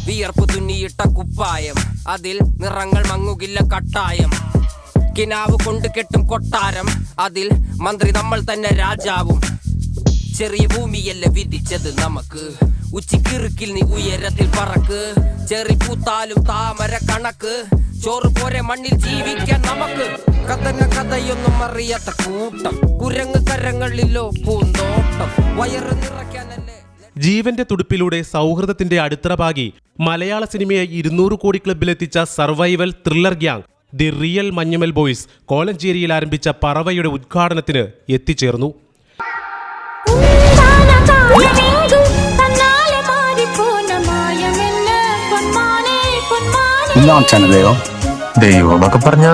വിയർപ്പ് തുന്നിയിട്ട കുപ്പായം, അതിൽ നിറങ്ങൾ മങ്ങുകില്ല കട്ടായം. കിനാവ് കൊണ്ട് കെട്ടും കൊട്ടാരം, അതിൽ മന്ത്രി നമ്മൾ തന്നെ രാജാവും. ചെറിയ ഭൂമിയല്ല വിധിച്ചത് നമുക്ക്, ഉച്ചിക്കിറുക്കിൽ നീ ഉയരത്തിൽ പറക്ക്. ചെറി പൂത്താലും താമര കണക്ക്, ചോറ് പോരെ മണ്ണിൽ ജീവിക്കാൻ നമുക്ക്. കഥന കഥയൊന്നും അറിയാത്ത കൂട്ടം, കുരങ്ങ് കരങ്ങളിലോ പൂന്തോട്ടം. വയറ് നിറയ്ക്കാനല്ലേ ജീവന്റെ തുടുപ്പിലൂടെ സൗഹൃദത്തിന്റെ അടിത്തറ പാകി മലയാള സിനിമയെ 200 കോടി ക്ലബിലെത്തിച്ച survival thriller gang the real Manjummel Boys കോലഞ്ചേരിയിൽ ആരംഭിച്ച പറവയുടെ ഉദ്ഘാടനത്തിന് എത്തിച്ചേർന്നു. ദൈവമൊക്കെ പറഞ്ഞ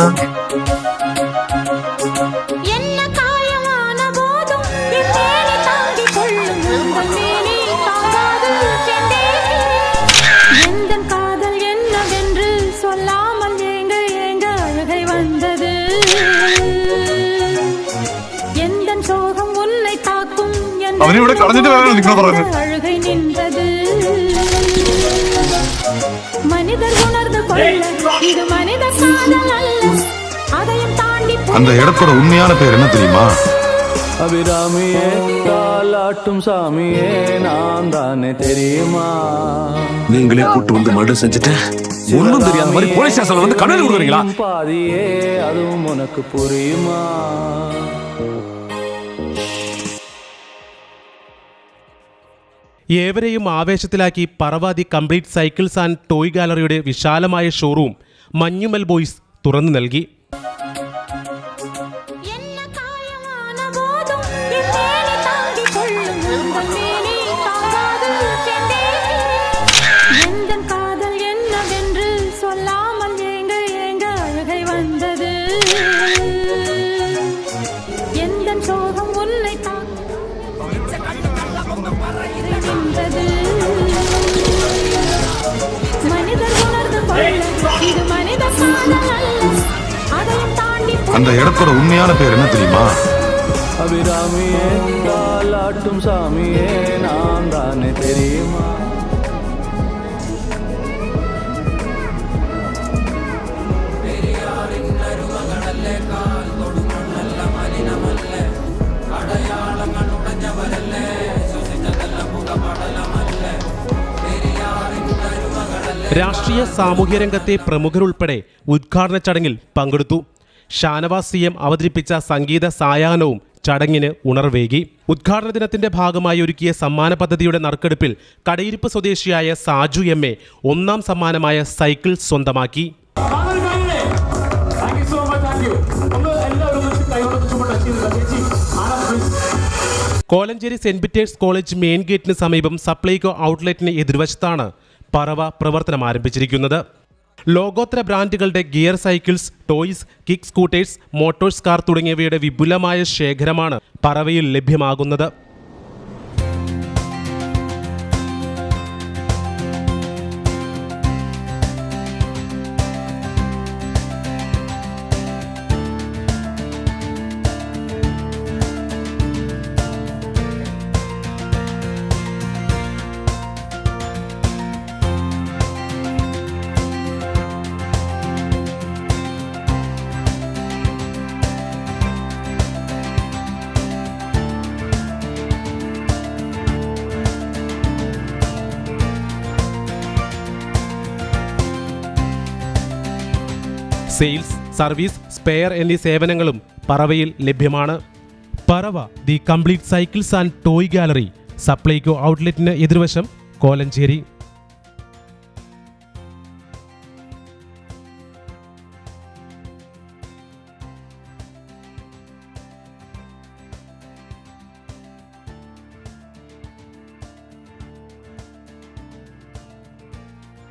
അവനിവിടെ കളഞ്ഞിട്ട് വേണം നിങ്ങൾ പറയുന്നത്. அந்த இடத்தோட உண்மையான பேர் என்ன தெரியுமா? அபிராமியே தாலாட்டும் சாமியே நான் தானே தெரியுமா? நீங்களே கூட்டு வந்து மர்டர் செஞ்சுட்டு ஒண்ணும் தெரியாத மாதிரி போலீஸ் ஸ்டேஷன்ல வந்து கண்ணு கொடுக்குறீங்களா? பாதியே அதுவும் உனக்கு புரியுமா? ഏവരെയും ആവേശത്തിലാക്കി Parava The Complete Cycles and Toy ഗാലറിയുടെ വിശാലമായ ഷോറൂം മഞ്ഞുമൽ ബോയ്സ് തുറന്നു നൽകി. அந்த இடத்தோட உண்மையான பேர் என்ன தெரியுமா? அபிராமியே தாலாட்டும் சாமியே நான் தானே தெரியுமா? രാഷ്ട്രീയ സാമൂഹ്യ രംഗത്തെ പ്രമുഖരുൾപ്പെടെ ഉദ്ഘാടന ചടങ്ങിൽ പങ്കെടുത്തു. ഷാനവാസ് CM അവതരിപ്പിച്ച സംഗീത സായാഹ്നവും ചടങ്ങിന് ഉണർവേകി. ഉദ്ഘാടന ദിനത്തിന്റെ ഭാഗമായി ഒരുക്കിയ സമ്മാന പദ്ധതിയുടെ നറുക്കെടുപ്പിൽ കടയിരിപ്പ് സ്വദേശിയായ സാജു MA ഒന്നാം സമ്മാനമായ സൈക്കിൾ സ്വന്തമാക്കി. Kolenchery saint Peter's college main ഗേറ്റിന് സമീപം സപ്ലൈകോ ഔട്ട്ലെറ്റിന് എതിർവശത്താണ് പറവ പ്രവർത്തനം ആരംഭിച്ചിരിക്കുന്നത്. ലോകോത്തര ബ്രാൻഡുകളുടെ gear cycles, toys, kick scooters, Motors car തുടങ്ങിയവയുടെ വിപുലമായ ശേഖരമാണ് പറവയിൽ ലഭ്യമാകുന്നത്. സെയിൽസ്, സർവീസ്, സ്പെയർ എന്നീ സേവനങ്ങളും പറവയിൽ ലഭ്യമാണ്. Parava The Complete Cycles and Toy Gallery, Supplyco ഔട്ട്ലെറ്റിന് എതിർവശം, കോലഞ്ചേരി.